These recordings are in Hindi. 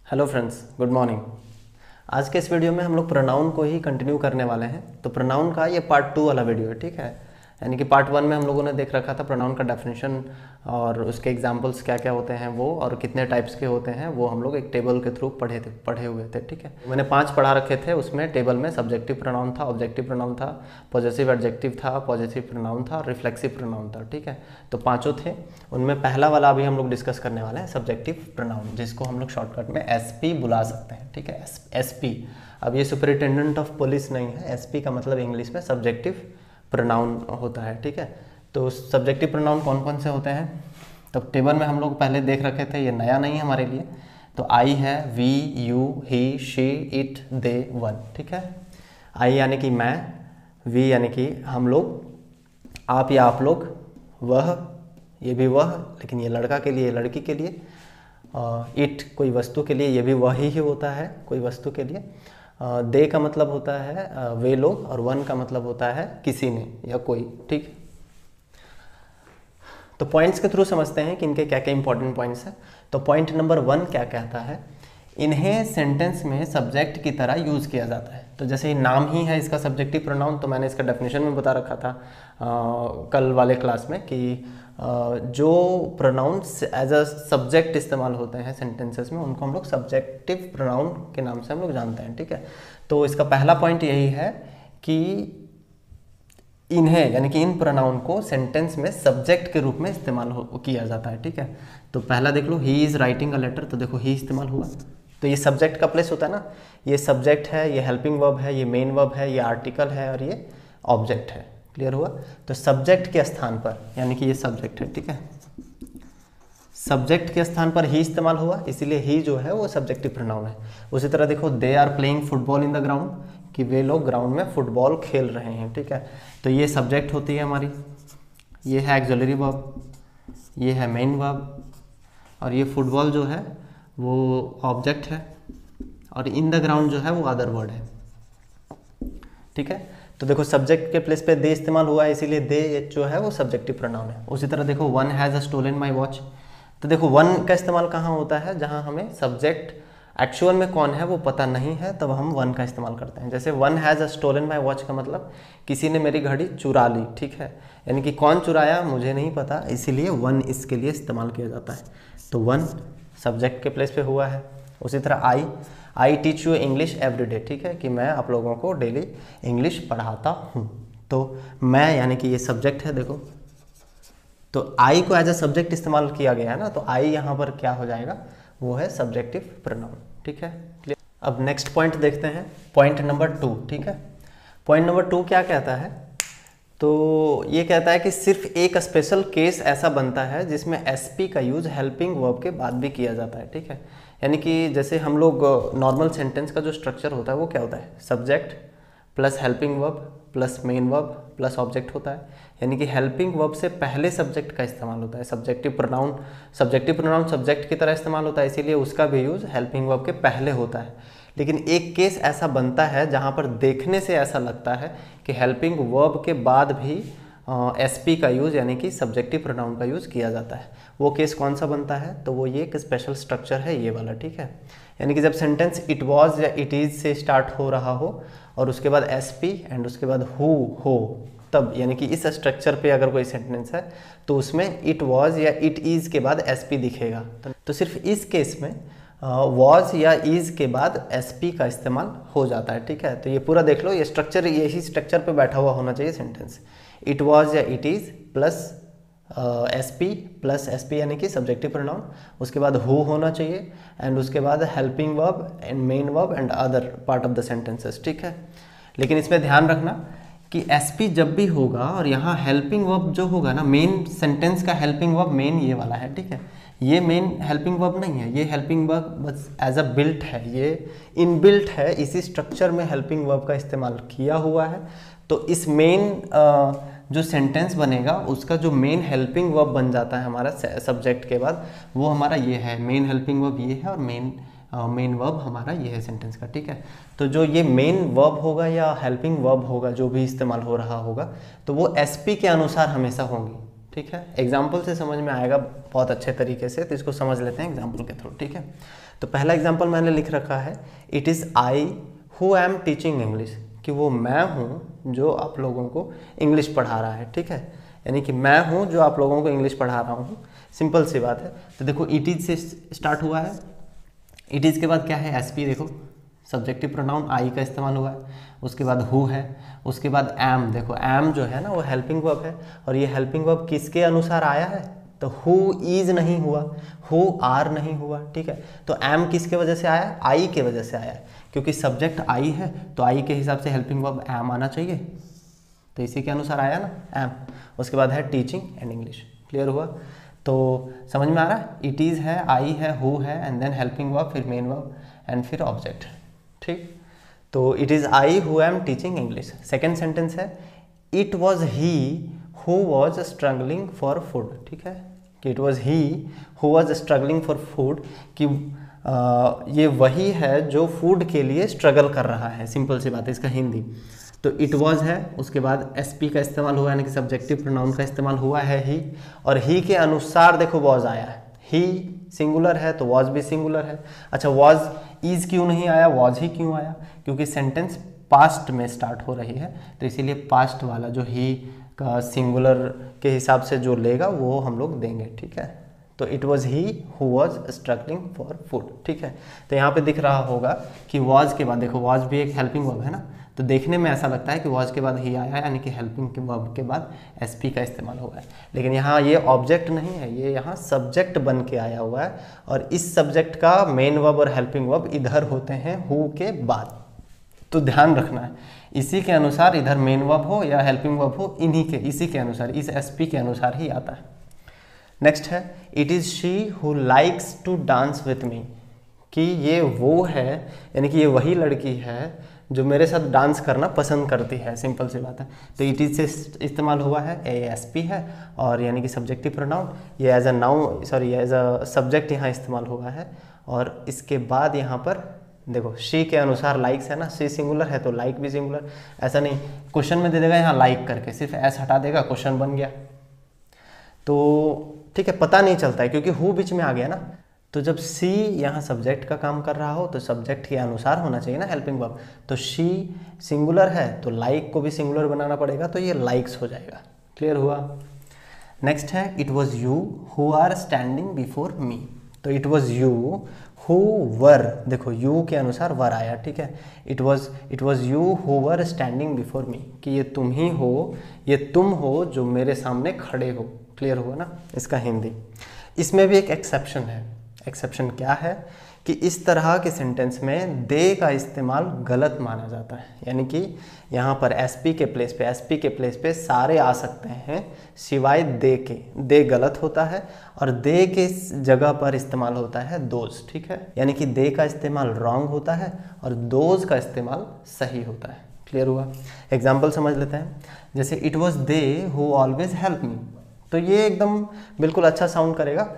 Hello friends, good morning. आज के इस वीडियो में हम लोग प्रोनाउन को ही कंटिन्यू करने वाले हैं। तो प्रोनाउन का ये पार्ट 2 वाला वीडियो है, ठीक है। यानी कि पार्ट 1 में हम लोगों ने देख रखा था प्रोनाउन का डेफिनेशन और उसके एग्जांपल्स क्या क्या होते हैं वो, और कितने टाइप्स के होते हैं वो हम लोग एक टेबल के थ्रू पढ़े हुए थे, ठीक है। मैंने 5 पढ़ा रखे थे। उसमें टेबल में सब्जेक्टिव प्रोनाउन था, ऑब्जेक्टिव प्रोनाउन था, पॉजेसिव एडजेक्टिव था, पॉजेसिव प्रोनाउन था, रिफ्लेक्सिव प्रोनाउन था, ठीक है। तो पाँचों थे। उनमें पहला वाला अभी हम लोग डिस्कस करने वाले हैं, सब्जेक्टिव प्रोनाउन, जिसको हम लोग शॉर्टकट में एसपी बुला सकते हैं, ठीक है। एसपी। अब ये सुपरिटेंडेंट ऑफ पुलिस नहीं है। एसपी का मतलब इंग्लिश में सब्जेक्टिव प्रोनाउन होता है, ठीक है। तो सब्जेक्टिव प्रोनाउन कौन कौन से होते हैं, तो टेबल में हम लोग पहले देख रखे थे, ये नया नहीं है हमारे लिए। तो आई है, we, you, he, she, it, they, one, ठीक है। आई यानी कि मैं, वी यानी कि हम लोग, आप या आप लोग, वह, ये भी वह, लेकिन ये लड़का के लिए, लड़की के लिए। इट कोई वस्तु के लिए, ये भी वही ही होता है कोई वस्तु के लिए। दे का मतलब होता है वे लोग, और वन का मतलब होता है किसी ने या कोई, ठीक। तो पॉइंट्स के थ्रू समझते हैं कि इनके क्या क्या इंपॉर्टेंट पॉइंट्स हैं। तो पॉइंट नंबर 1 क्या कहता है, इन्हें सेंटेंस में सब्जेक्ट की तरह यूज़ किया जाता है। तो जैसे नाम ही है इसका सब्जेक्टिव प्रोनाउन, तो मैंने इसका डेफिनेशन में बता रखा था कल वाले क्लास में कि जो प्रोनाउंस एज अ सब्जेक्ट इस्तेमाल होते हैं सेंटेंसेस में, उनको हम लोग सब्जेक्टिव प्रोनाउन के नाम से हम लोग जानते हैं, ठीक है। तो इसका पहला पॉइंट यही है कि इन्हें यानी कि इन प्रोनाउन को सेंटेंस में सब्जेक्ट के रूप में इस्तेमाल किया जाता है, ठीक है। तो पहला देख लो, he is writing a letter, तो देखो ही इस्तेमाल हुआ। तो ये सब्जेक्ट का प्लेस होता है ना, ये सब्जेक्ट है, ये हेल्पिंग वर्ब है, ये मेन वर्ब है, ये आर्टिकल है और ये ऑब्जेक्ट है। क्लियर हुआ। तो सब्जेक्ट के स्थान पर यानी कि ये सब्जेक्ट है, ठीक है। सब्जेक्ट के स्थान पर ही इस्तेमाल हुआ, इसीलिए ही जो है वो सब्जेक्टिव प्रोनाउन है। उसी तरह देखो, they are playing football in the ground, कि वे लोग ग्राउंड में फुटबॉल खेल रहे हैं, ठीक है। तो ये सब्जेक्ट होती है हमारी, ये है एक्सिलरी वर्ब, ये है मेन वर्ब, और ये फुटबॉल जो है वो ऑब्जेक्ट है, और इन द ग्राउंड जो है वो अदर वर्ड है, ठीक है। तो देखो सब्जेक्ट के प्लेस पे दे इस्तेमाल हुआ है, इसीलिए दे जो है वो सब्जेक्टिव प्रोनाउन है। उसी तरह देखो, one has a stolen my watch, तो देखो वन का इस्तेमाल कहाँ होता है, जहाँ हमें सब्जेक्ट एक्चुअल में कौन है वो पता नहीं है, तब हम वन का इस्तेमाल करते हैं। जैसे one has a stolen my watch का मतलब किसी ने मेरी घड़ी चुरा ली, ठीक है। यानी कि कौन चुराया मुझे नहीं पता, इसीलिए वन इसके लिए इस्तेमाल किया जाता है। तो वन सब्जेक्ट के प्लेस पे हुआ है। उसी तरह I teach you English every day, ठीक है, कि मैं आप लोगों को डेली इंग्लिश पढ़ाता हूँ। तो मैं यानी कि ये सब्जेक्ट है, देखो तो आई को एज अ सब्जेक्ट इस्तेमाल किया गया है ना, तो आई यहाँ पर क्या हो जाएगा, वो है सब्जेक्टिव प्रोनाउन, ठीक है। अब नेक्स्ट पॉइंट देखते हैं, पॉइंट नंबर 2, ठीक है। पॉइंट नंबर 2 क्या कहता है, तो ये कहता है कि सिर्फ एक स्पेशल केस ऐसा बनता है जिसमें एसपी का यूज हेल्पिंग वर्ब के बाद भी किया जाता है, ठीक है। यानी कि जैसे हम लोग नॉर्मल सेंटेंस का जो स्ट्रक्चर होता है वो क्या होता है, subject plus helping verb plus main verb plus object होता है। यानी कि हेल्पिंग वर्ब से पहले सब्जेक्ट का इस्तेमाल होता है। सब्जेक्टिव प्रोनाउन सब्जेक्ट की तरह इस्तेमाल होता है, इसीलिए उसका भी यूज़ हेल्पिंग वर्ब के पहले होता है। लेकिन एक केस ऐसा बनता है जहाँ पर देखने से ऐसा लगता है कि हेल्पिंग वर्ब के बाद भी एसपी का यूज़ यानी कि सब्जेक्टिव प्रोनाउन का यूज़ किया जाता है। वो केस कौन सा बनता है, तो वो ये एक स्पेशल स्ट्रक्चर है ये वाला, ठीक है। यानी कि जब सेंटेंस इट वॉज या इट इज़ से स्टार्ट हो रहा हो और उसके बाद एसपी एंड उसके बाद हु हो, तब यानी कि इस स्ट्रक्चर पे अगर कोई सेंटेंस है तो उसमें इट वॉज या इट इज़ के बाद एसपी दिखेगा। तो सिर्फ इस केस में वॉज या इज़ के बाद एसपी का इस्तेमाल हो जाता है, ठीक है। तो ये पूरा देख लो, ये स्ट्रक्चर यही स्ट्रक्चर पे बैठा हुआ होना चाहिए सेंटेंस। इट वॉज या इट इज़ प्लस एसपी यानी कि सब्जेक्टिव प्रोनाउन, उसके बाद हु होना चाहिए एंड उसके बाद helping verb and main verb and other part of the sentences, ठीक है। लेकिन इसमें ध्यान रखना कि एसपी जब भी होगा और यहाँ हेल्पिंग वर्ब जो होगा ना, मेन सेंटेंस का हेल्पिंग वर्ब मेन ये वाला है, ठीक है। ये मेन हेल्पिंग वर्ब नहीं है, ये हेल्पिंग वर्ब बस एज अ बिल्ट है, ये इनबिल्ट है, इसी स्ट्रक्चर में हेल्पिंग वर्ब का इस्तेमाल किया हुआ है। तो इस मेन जो सेंटेंस बनेगा उसका जो मेन हेल्पिंग वर्ब बन जाता है हमारा सब्जेक्ट के बाद, वो हमारा ये है, मेन हेल्पिंग वर्ब ये है और मेन वर्ब हमारा ये है सेंटेंस का, ठीक है। तो जो ये मेन वर्ब होगा या हेल्पिंग वर्ब होगा जो भी इस्तेमाल हो रहा होगा, तो वो एसपी के अनुसार हमेशा होंगी, ठीक है। एग्जाम्पल से समझ में आएगा बहुत अच्छे तरीके से, तो इसको समझ लेते हैं एग्जाम्पल के थ्रू, ठीक है। तो पहला एग्जाम्पल मैंने लिख रखा है, it is I who am teaching English, कि वो मैं हूँ जो आप लोगों को इंग्लिश पढ़ा रहा है, ठीक है। यानी कि मैं हूँ जो आप लोगों को इंग्लिश पढ़ा रहा हूँ, सिंपल सी बात है। तो देखो इट इज़ से स्टार्ट हुआ है, इट इज़ के बाद क्या है, एस पी, देखो सब्जेक्टिव प्रोनाउन आई का इस्तेमाल हुआ है, उसके बाद हु है, उसके बाद एम, देखो एम जो है ना वो हेल्पिंग वर्ब है, और ये हेल्पिंग वर्ब किसके अनुसार आया है, तो हु इज नहीं हुआ, हु आर नहीं हुआ, ठीक है। तो एम किसके वजह से आया, आई के वजह से आया है, क्योंकि सब्जेक्ट आई है तो आई के हिसाब से हेल्पिंग वर्ब एम आना चाहिए, तो इसी के अनुसार आया ना एम। उसके बाद है टीचिंग एंड इंग्लिश, क्लियर हुआ। तो समझ में आ रहा है, इट इज़ है, आई है, हु है, एंड देन हेल्पिंग वर्ब, फिर मेन वर्ब एंड फिर ऑब्जेक्ट, ठीक। तो it is I who am teaching English. Second sentence है, it was he who was struggling for food, ठीक है, कि it was he who was struggling for food, कि ये वही है जो फूड के लिए स्ट्रगल कर रहा है, सिंपल सी बात है, इसका हिंदी। तो इट वॉज है, उसके बाद एस पी का इस्तेमाल हुआ, यानी कि सब्जेक्टिव प्रोनाउन का इस्तेमाल हुआ है ही, और ही के अनुसार देखो वॉज आया है, ही सिंगुलर है तो वॉज भी सिंगुलर है। अच्छा वॉज इज क्यों नहीं आया, वॉज ही क्यों आया, क्योंकि सेंटेंस पास्ट में स्टार्ट हो रही है, तो इसीलिए पास्ट वाला जो ही का सिंगुलर के हिसाब से जो लेगा वो हम लोग देंगे, ठीक है। तो it was he who was struggling for food, ठीक है। तो यहाँ पे दिख रहा होगा कि वॉज के बाद, देखो वॉज भी एक हेल्पिंग वर्ब है ना, तो देखने में ऐसा लगता है कि वॉज के बाद ही आया है, यानी कि हेल्पिंग के वर्ब के बाद एस पी का इस्तेमाल हुआ है, लेकिन यहाँ ये ऑब्जेक्ट नहीं है, ये यहाँ सब्जेक्ट बन के आया हुआ है, और इस सब्जेक्ट का मेन वर्ब और हेल्पिंग वर्ब इधर होते हैं हु के बाद, तो ध्यान रखना है इसी के अनुसार इधर मेन वर्ब हो या हेल्पिंग वर्ब हो, इन्हीं के इसी के अनुसार, इस एस पी के अनुसार ही आता है। नेक्स्ट है, it is she who likes to dance with me, कि ये वो है, यानी कि ये वही लड़की है जो मेरे साथ डांस करना पसंद करती है, सिंपल सी बात है। तो इट इज से इस्तेमाल हुआ है, ए एस पी है, और यानी कि सब्जेक्टिव प्रोनाउन, ये as a noun, sorry as a subject यहाँ इस्तेमाल हुआ है। और इसके बाद यहाँ पर देखो शी के अनुसार लाइक्स है ना, शी सिंगुलर है तो लाइक भी सिंगुलर, ऐसा नहीं क्वेश्चन में दे देगा यहाँ लाइक करके, सिर्फ एस हटा देगा, क्वेश्चन बन गया। तो ठीक है, पता नहीं चलता है क्योंकि हु बीच में आ गया ना, तो जब सी यहाँ सब्जेक्ट का काम कर रहा हो तो सब्जेक्ट के अनुसार होना चाहिए ना हेल्पिंग वर्ब, तो शी सिंगुलर है तो लाइक को भी सिंगुलर बनाना पड़ेगा, तो ये लाइक्स हो जाएगा, क्लियर हुआ। नेक्स्ट है, it was you who are standing before me, तो it was you who were, देखो यू के अनुसार वर आया, ठीक है। It was you who were standing before me, कि ये तुम ही हो, ये तुम हो जो मेरे सामने खड़े हो, क्लियर हुआ ना, इसका हिंदी। इसमें भी एक एक्सेप्शन है, एक्सेप्शन क्या है कि इस तरह के सेंटेंस में दे का इस्तेमाल गलत माना जाता है, यानी कि यहाँ पर एसपी के प्लेस पे सारे आ सकते हैं सिवाय दे के, दे गलत होता है, और दे के जगह पर इस्तेमाल होता है दोज, ठीक है। यानी कि दे का इस्तेमाल रॉन्ग होता है और दोज का इस्तेमाल सही होता है, क्लियर हुआ। एग्जाम्पल समझ लेते हैं, जैसे it was they who always help me, तो ये एकदम बिल्कुल अच्छा साउंड करेगा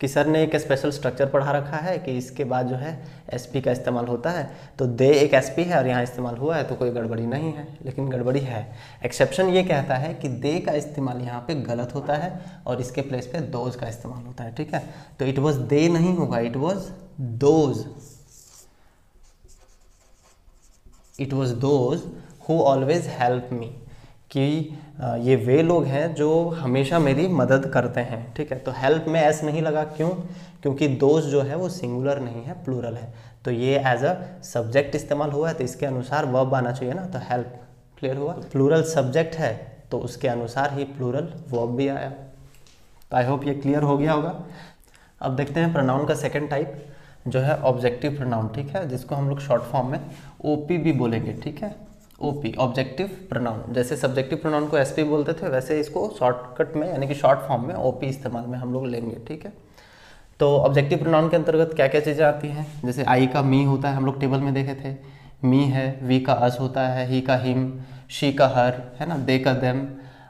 कि सर ने एक स्पेशल स्ट्रक्चर पढ़ा रखा है कि इसके बाद जो है एसपी का इस्तेमाल होता है, तो दे एक एसपी है और यहाँ इस्तेमाल हुआ है तो कोई गड़बड़ी नहीं है, लेकिन गड़बड़ी है। एक्सेप्शन ये कहता है कि दे का इस्तेमाल यहाँ पे गलत होता है और इसके प्लेस पे दोज का इस्तेमाल होता है, ठीक है। तो इट वॉज दे नहीं होगा, it was those, it was those who always help me, कि ये वे लोग हैं जो हमेशा मेरी मदद करते हैं, ठीक है। तो हेल्प में एस नहीं लगा, क्यों, क्योंकि दोस्त जो है वो सिंगुलर नहीं है, प्लूरल है, तो ये एज अ सब्जेक्ट इस्तेमाल हुआ है, तो इसके अनुसार वर्ब आना चाहिए ना, तो हेल्प, क्लियर हुआ। प्लूरल सब्जेक्ट है तो उसके अनुसार ही प्लूरल वर्ब भी आया। तो आई होप ये क्लियर हो गया होगा। अब देखते हैं प्रोनाउन का सेकेंड टाइप जो है ऑब्जेक्टिव प्रोनाउन, ठीक है, जिसको हम लोग शॉर्ट फॉर्म में ओपी भी बोलेंगे, ठीक है। ओपी ऑब्जेक्टिव प्रोनाउन, जैसे सब्जेक्टिव प्रोनाउन को एसपी बोलते थे वैसे इसको शॉर्टकट में यानी कि शॉर्ट फॉर्म में ओपी इस्तेमाल में हम लोग लेंगे, ठीक है। तो ऑब्जेक्टिव प्रोनाउन के अंतर्गत क्या क्या चीज़ें आती हैं, जैसे आई का मी होता है, हम लोग टेबल में देखे थे, मी है, वी का अस होता है, ही का हिम, शी का हर, है ना, दे का देम,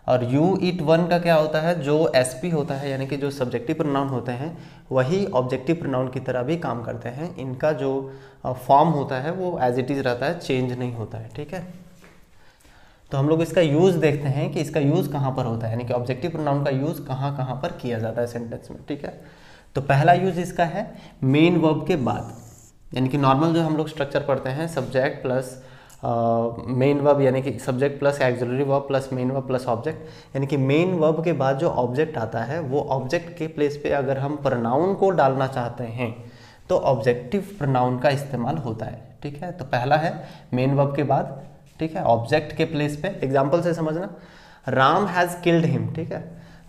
और यू इट वन का क्या होता है, जो एसपी होता है, यानी कि जो सब्जेक्टिव प्रोनाउन होते हैं वही ऑब्जेक्टिव प्रोनाउन की तरह भी काम करते हैं, इनका जो फॉर्म होता है वो एज इट इज़ रहता है, चेंज नहीं होता है, ठीक है। तो हम लोग इसका यूज़ देखते हैं कि इसका यूज़ कहाँ पर होता है, यानी कि ऑब्जेक्टिव प्रोनाउन का यूज़ कहाँ कहाँ पर किया जाता है सेंटेंस में, ठीक है। तो पहला यूज़ इसका है मेन वर्ब के बाद, यानी कि नॉर्मल जो हम लोग स्ट्रक्चर पढ़ते हैं सब्जेक्ट प्लस मेन वर्ब, यानी कि subject plus axillary verb plus main verb plus object, यानी कि मेन वर्ब के बाद जो ऑब्जेक्ट आता है वो ऑब्जेक्ट के प्लेस पे अगर हम प्रोनाउन को डालना चाहते हैं तो ऑब्जेक्टिव प्रोनाउन का इस्तेमाल होता है, ठीक है। तो पहला है मेन वर्ब के बाद, ठीक है, ऑब्जेक्ट के प्लेस पे। एग्जाम्पल से समझना, राम हैज़ किल्ड हिम, ठीक है।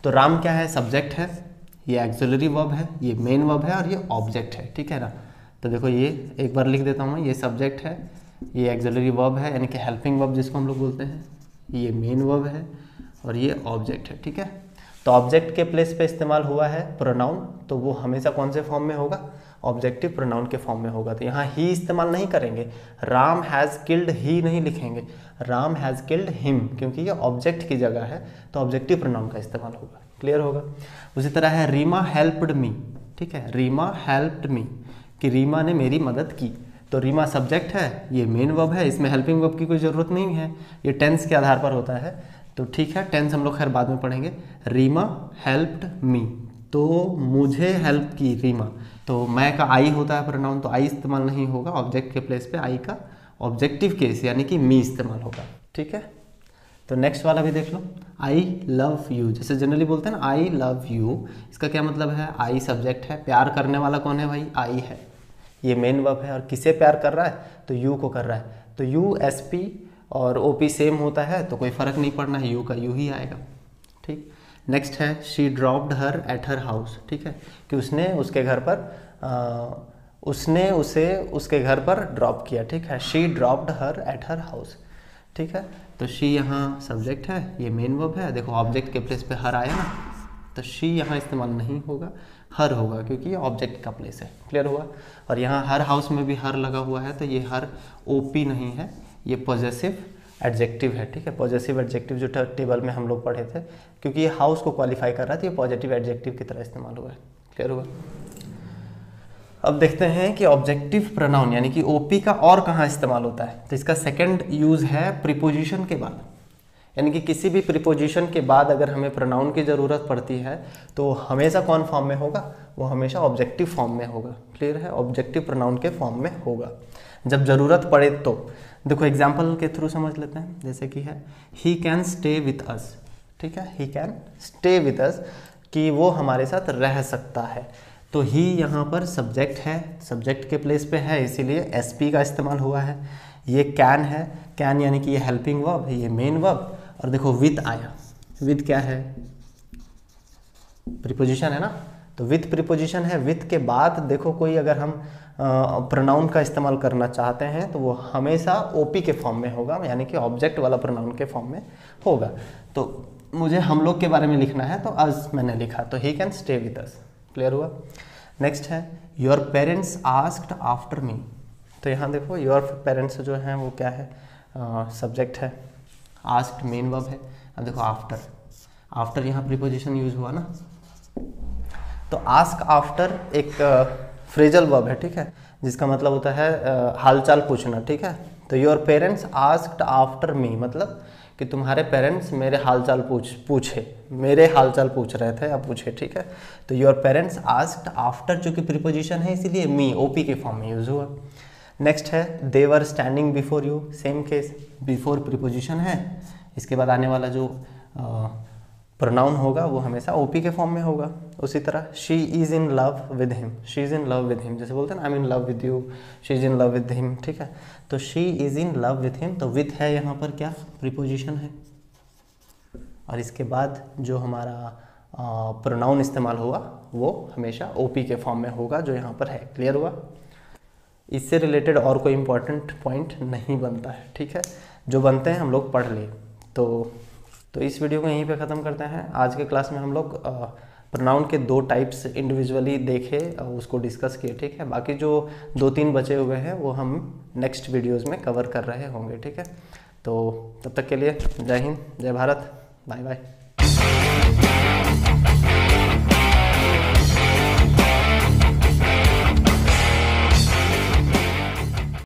तो राम क्या है, सब्जेक्ट है, ये एक्सिलरी वर्ब है, ये मेन वर्ब है और ये ऑब्जेक्ट है, ठीक है ना। तो देखो ये एक बार लिख देता हूँ, ये सब्जेक्ट है, ये एक्सिलरी वर्ब है यानी कि हेल्पिंग वर्ब जिसको हम लोग बोलते हैं, ये मेन वर्ब है और ये ऑब्जेक्ट है, ठीक है। तो ऑब्जेक्ट के प्लेस पे इस्तेमाल हुआ है प्रोनाउन, तो वो हमेशा कौन से फॉर्म में होगा, ऑब्जेक्टिव प्रोनाउन के फॉर्म में होगा। तो यहाँ ही इस्तेमाल नहीं करेंगे, राम हैज़ किल्ड ही नहीं लिखेंगे, राम हैज़ किल्ड हिम, क्योंकि ये ऑब्जेक्ट की जगह है तो ऑब्जेक्टिव प्रोनाउन का इस्तेमाल होगा। क्लियर होगा। उसी तरह है रीमा हेल्प्ड मी, ठीक है, रीमा हेल्प्ड मी, कि रीमा ने मेरी मदद की। तो रीमा सब्जेक्ट है, ये मेन वर्ब है, इसमें हेल्पिंग वर्ब की कोई ज़रूरत नहीं है, ये टेंस के आधार पर होता है। तो ठीक है, टेंस हम लोग खैर बाद में पढ़ेंगे। रीमा हेल्प्ड मी, तो मुझे हेल्प की रीमा, तो मैं का आई होता है प्रोनाउन, तो आई इस्तेमाल नहीं होगा, ऑब्जेक्ट के प्लेस पे आई का ऑब्जेक्टिव केस यानी कि मी इस्तेमाल होगा, ठीक है। तो नेक्स्ट वाला भी देख लो, आई लव यू, जैसे जनरली बोलते हैं ना आई लव यू, इसका क्या मतलब है, आई सब्जेक्ट है, प्यार करने वाला कौन है भाई, आई है, ये मेन वर्ब है, और किसे प्यार कर रहा है, तो यू को कर रहा है। तो यू एस पी और ओ पी सेम होता है तो कोई फ़र्क नहीं पड़ना है, यू का यू ही आएगा, ठीक। नेक्स्ट है she dropped her at her house, ठीक है, कि उसने उसके घर पर उसने उसे उसके घर पर ड्रॉप किया, ठीक है, she dropped her at her house, ठीक है। तो शी यहाँ सब्जेक्ट है, ये मेन वर्ब है, देखो ऑब्जेक्ट के प्लेस पे हर आया ना, तो शी यहाँ इस्तेमाल नहीं होगा, हर होगा, क्योंकि ये ऑब्जेक्ट का प्लेस है। क्लियर हुआ। और यहाँ हर हाउस में भी हर लगा हुआ है, तो ये हर ओपी नहीं है, ये पॉजेसिव एडजेक्टिव है, ठीक है। पॉजेसिव एडजेक्टिव जो टेबल में हम लोग पढ़े थे, क्योंकि ये हाउस को क्वालिफाई कर रहा था, ये पॉजिटिव एडजेक्टिव की तरह इस्तेमाल हुआ है। क्लियर हुआ। अब देखते हैं कि ऑब्जेक्टिव प्रोनाउन यानी कि ओपी का और कहाँ इस्तेमाल होता है। तो इसका सेकंड यूज है प्रीपोजिशन के बाद, यानी कि किसी भी प्रीपोजिशन के बाद अगर हमें प्रोनाउन की ज़रूरत पड़ती है तो हमेशा कौन फॉर्म में होगा, वो हमेशा ऑब्जेक्टिव फॉर्म में होगा। क्लियर है, ऑब्जेक्टिव प्रोनाउन के फॉर्म में होगा जब ज़रूरत पड़े। तो देखो एग्जाम्पल के थ्रू समझ लेते हैं, जैसे कि है he can stay with us, ठीक है, he can stay with us, कि वो हमारे साथ रह सकता है। तो ही यहाँ पर सब्जेक्ट है, सब्जेक्ट के प्लेस पे है, इसीलिए एसपी का इस्तेमाल हुआ है। ये कैन है, कैन यानी कि ये हेल्पिंग वर्ब है, ये मेन वर्ब, और देखो विथ आया, विथ क्या है, प्रीपोजिशन है ना, तो विथ प्रीपोजिशन है। विथ के बाद देखो कोई अगर हम प्रोनाउन का इस्तेमाल करना चाहते हैं तो वो हमेशा ओपी के फॉर्म में होगा, यानी कि ऑब्जेक्ट वाला प्रोनाउन के फॉर्म में होगा। तो मुझे हम लोग के बारे में लिखना है तो अस मैंने लिखा, तो he can stay with us. Clear हुआ। नेक्स्ट है your parents asked after me. तो यहाँ देखो योर पेरेंट्स जो हैं वो क्या है, सब्जेक्ट है, आस्क्ड मेन वर्ब है। अब देखो आफ्टर, आफ्टर यहाँ प्रीपोजिशन यूज हुआ ना, तो आस्क आफ्टर एक फ्रेजल वर्ब है, ठीक है, जिसका मतलब होता है हालचाल पूछना, ठीक है। तो your parents asked after me, मतलब कि तुम्हारे पेरेंट्स मेरे हालचाल पूछे, मेरे हालचाल पूछ रहे थे या पूछे, ठीक है। तो योर पेरेंट्स आस्क्ड आफ्टर जो कि प्रीपोजिशन है इसीलिए मी ओपी के फॉर्म में यूज हुआ। नेक्स्ट है they were standing before you, same case, before preposition है, इसके बाद आने वाला जो प्रोनाउन होगा वो हमेशा ओपी के फॉर्म में होगा। उसी तरह she is in love with him, she is in love with him, जैसे बोलते हैं ना I am in love with you, she is in love with him, ठीक है। तो she is in love with him, तो विथ है यहाँ पर क्या, प्रीपोजिशन है, और इसके बाद जो हमारा प्रोनाउन इस्तेमाल हुआ वो हमेशा ओपी के फॉर्म में होगा जो यहाँ पर है। क्लियर हुआ। इससे रिलेटेड और कोई इम्पोर्टेंट पॉइंट नहीं बनता है, ठीक है, जो बनते हैं हम लोग पढ़ लें। तो इस वीडियो को यहीं पे ख़त्म करते हैं। आज के क्लास में हम लोग प्रोनाउन के 2 टाइप्स इंडिविजुअली देखे, उसको डिस्कस किए, ठीक है। बाकी जो 2-3 बचे हुए हैं वो हम नेक्स्ट वीडियोज़ में कवर कर रहे होंगे, ठीक है। तो तब तक के लिए जय हिंद, जय भारत, बाय बाय।